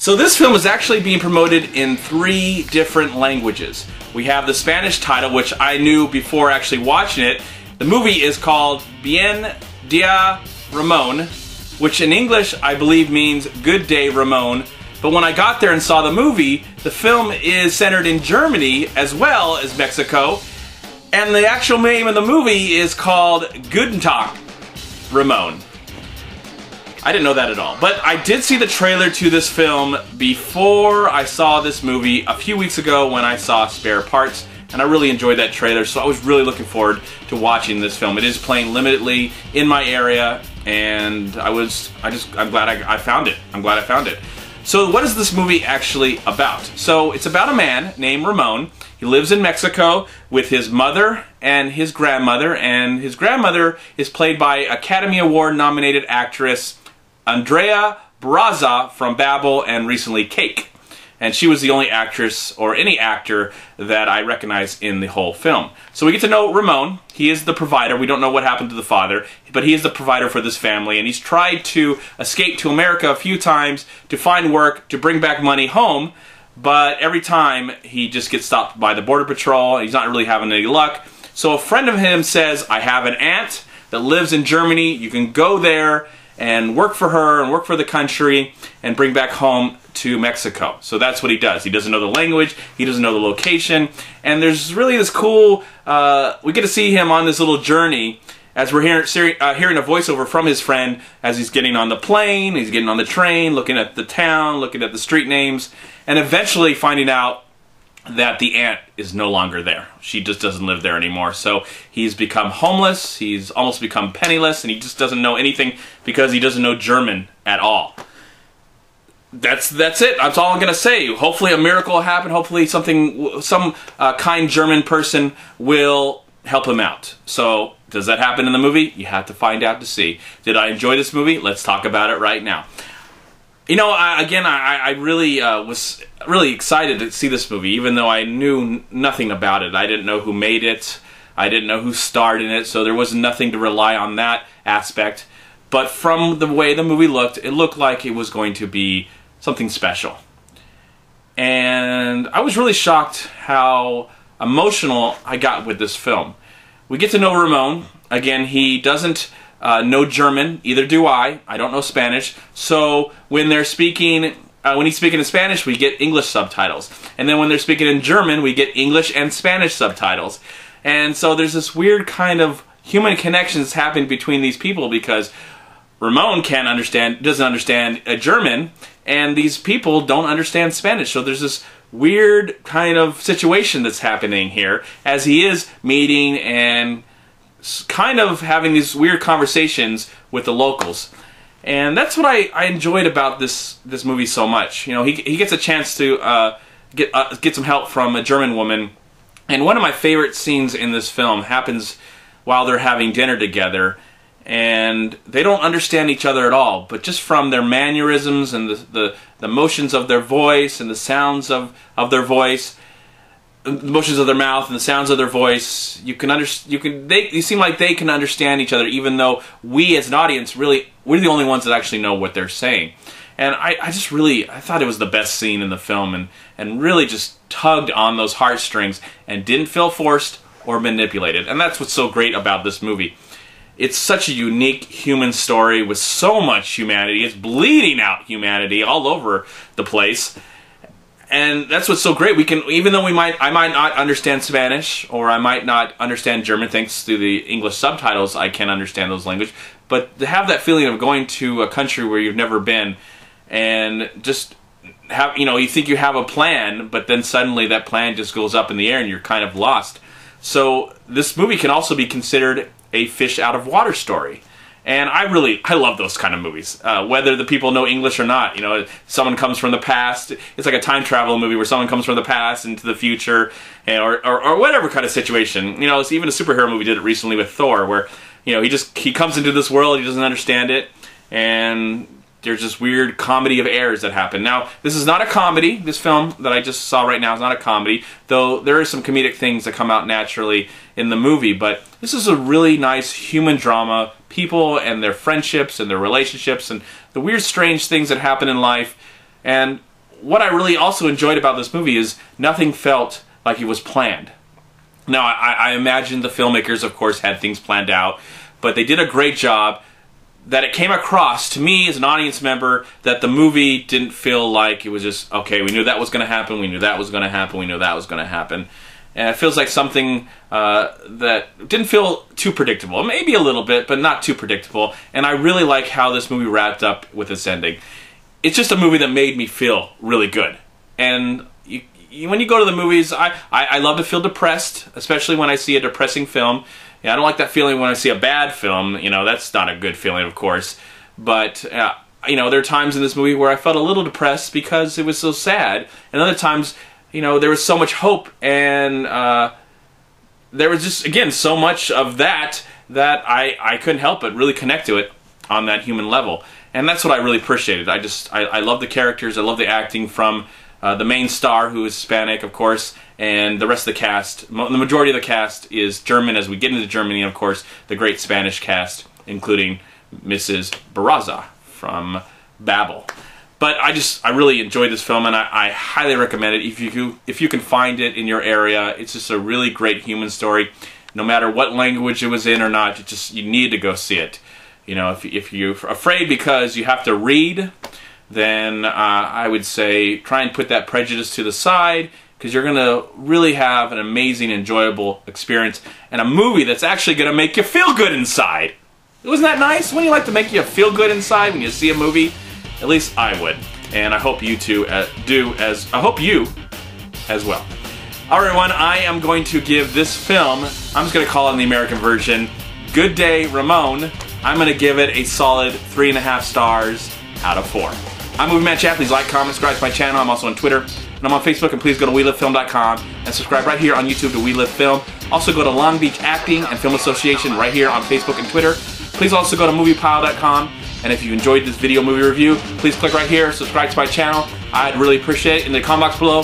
So this film is actually being promoted in 3 different languages. We have the Spanish title, which I knew before actually watching it. The movie is called Buen Dia Ramon, which in English I believe means Good Day Ramon. But when I got there and saw the movie, the film is centered in Germany as well as Mexico. And the actual name of the movie is called Guten Ramon. I didn't know that at all. But I did see the trailer to this film before I saw this movie a few weeks ago when I saw Spare Parts, and I really enjoyed that trailer, so I was really looking forward to watching this film. It is playing limitedly in my area, and I'm glad I found it. I'm glad I found it. So what is this movie actually about? So it's about a man named Ramon. He lives in Mexico with his mother and his grandmother is played by Academy Award nominated actress Andrea Barraza from Babel and recently Cake. And she was the only actress or any actor that I recognize in the whole film. So we get to know Ramon. He is the provider. We don't know what happened to the father, but he is the provider for this family. And he's tried to escape to America a few times to find work, to bring back money home. But every time he just gets stopped by the Border Patrol. He's not really having any luck. So a friend of him says, I have an aunt that lives in Germany. You can go there and work for her and work for the country and bring back home to Mexico. So that's what he does. He doesn't know the language, he doesn't know the location, and there's really this cool, we get to see him on this little journey as we're hearing a voiceover from his friend as he's getting on the plane, he's getting on the train, looking at the town, looking at the street names, and eventually finding out that the aunt is no longer there. She just doesn't live there anymore. So he's become homeless, he's almost become penniless, and he just doesn't know anything because he doesn't know German at all. That's it. That's all I'm going to say. Hopefully a miracle will happen. Hopefully some kind German person will help him out. So does that happen in the movie? You have to find out to see. Did I enjoy this movie? Let's talk about it right now. You know, I really was really excited to see this movie, even though I knew nothing about it. I didn't know who made it. I didn't know who starred in it, so there was nothing to rely on that aspect. But from the way the movie looked, it looked like it was going to be something special. And I was really shocked how emotional I got with this film. We get to know Ramon. Again, he doesn't know German, either do I. I don't know Spanish. So when they're speaking, when he's speaking in Spanish, we get English subtitles. And then when they're speaking in German, we get English and Spanish subtitles. And so there's this weird kind of human connections happening between these people because Ramon doesn't understand German, and these people don't understand Spanish. So there's this weird kind of situation that's happening here as he is meeting and kind of having these weird conversations with the locals. And that's what I enjoyed about this movie so much. You know, he gets a chance to get some help from a German woman. And one of my favorite scenes in this film happens while they're having dinner together. And they don't understand each other at all, but just from their mannerisms and the motions of their voice and the sounds of their voice, the motions of their mouth and the sounds of their voice, you seem like they can understand each other, even though we as an audience we're the only ones that actually know what they're saying. And I thought it was the best scene in the film and really just tugged on those heartstrings and didn't feel forced or manipulated. And that's what's so great about this movie. It's such a unique human story with so much humanity. It's bleeding out humanity all over the place. And that's what's so great. We can, even though I might not understand Spanish or I might not understand German, thanks to the English subtitles, I can understand those languages. But to have that feeling of going to a country where you've never been and just have, you think you have a plan, but then suddenly that plan just goes up in the air and you're kind of lost. So this movie can also be considered a fish out of water story. And I love those kind of movies, whether the people know English or not. You know, someone comes from the past. It's like a time travel movie where someone comes from the past into the future, or whatever kind of situation. You know, it's even a superhero movie did it recently with Thor, where he comes into this world, he doesn't understand it, and there's this weird comedy of errors that happen. Now, this is not a comedy. This film that I just saw right now is not a comedy, though there are some comedic things that come out naturally in the movie, but this is a really nice human drama, people and their friendships and their relationships and the weird, strange things that happen in life. And what I really also enjoyed about this movie is nothing felt like it was planned. Now, I imagine the filmmakers, of course, had things planned out, but they did a great job that it came across to me as an audience member that the movie didn't feel like it was just, okay, we knew that was going to happen, we knew that was going to happen, we knew that was going to happen. And it feels like something that didn't feel too predictable. Maybe a little bit, but not too predictable. And I really like how this movie wrapped up with its ending. It's just a movie that made me feel really good. And when you go to the movies, I love to feel depressed, especially when I see a depressing film. I don't like that feeling when I see a bad film. You know, that's not a good feeling, of course. But, you know, there are times in this movie where I felt a little depressed because it was so sad. And other times, you know, there was so much hope. And there was just, again, so much of that I couldn't help but really connect to it on that human level. And that's what I really appreciated. I love the characters. I love the acting from the main star, who is Hispanic, of course, and the rest of the cast. The majority of the cast is German. As we get into Germany, of course, the great Spanish cast, including Mrs. Barraza from Babel. But I really enjoyed this film, and I highly recommend it if you can find it in your area. It's just a really great human story. No matter what language it was in or not, you need to go see it. You know, if you're afraid because you have to read, then I would say try and put that prejudice to the side, because you're going to really have an amazing, enjoyable experience, and a movie that's actually going to make you feel good inside. Wasn't that nice? Wouldn't you like to make you feel good inside when you see a movie? At least I would, and I hope you two do as well. All right, everyone, I am going to give this film, I'm just going to call it in the American version, Good Day, Ramon. I'm going to give it a solid 3.5 stars out of 4. I'm MovieManCHAD. Please like, comment, subscribe to my channel. I'm also on Twitter, and I'm on Facebook, and please go to WeLiveFilm.com and subscribe right here on YouTube to We Live Film. Also go to Long Beach Acting and Film Association right here on Facebook and Twitter. Please also go to MoviePile.com, and if you enjoyed this video movie review, please click right here, subscribe to my channel. I'd really appreciate it. In the comment box below,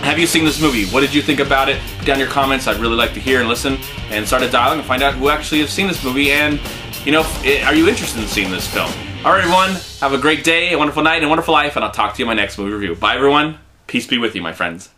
have you seen this movie? What did you think about it? Put down your comments. I'd really like to hear and listen and start a dialogue and find out who actually has seen this movie, and, you know, are you interested in seeing this film? All right, everyone, have a great day, a wonderful night, and a wonderful life, and I'll talk to you in my next movie review. Bye, everyone. Peace be with you, my friends.